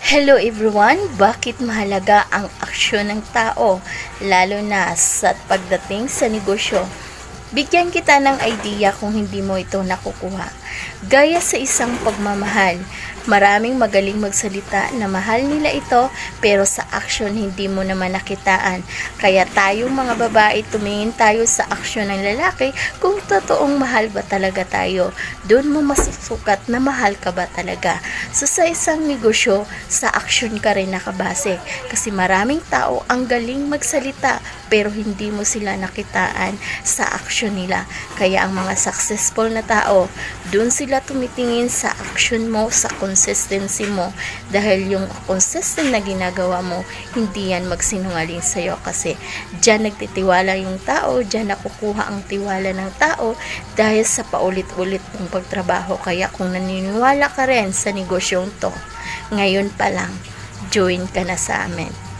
Hello everyone! Bakit mahalaga ang aksyon ng tao, lalo na sa pagdating sa negosyo? Bigyan kita ng idea kung hindi mo ito nakukuha. Gaya sa isang pagmamahal, maraming magaling magsalita na mahal nila ito pero sa aksyon hindi mo naman nakitaan. Kaya tayong mga babae tumingin tayo sa aksyon ng lalaki kung totoong mahal ba talaga tayo. Doon mo masusukat na mahal ka ba talaga. So sa isang negosyo, sa aksyon ka rin nakabase. Kasi maraming tao ang galing magsalita pero hindi mo sila nakitaan sa aksyon nila. Kaya ang mga successful na tao, doon sila tumitingin sa aksyon mo, sa consistency mo. Dahil yung consistent na ginagawa mo, hindi yan magsinungaling sa'yo kasi dyan nagtitiwala yung tao, dyan nakukuha ang tiwala ng tao dahil sa paulit-ulit mong pagtrabaho. Kaya kung naniniwala ka rin sa negosyong to, ngayon pa lang, join ka na sa amin.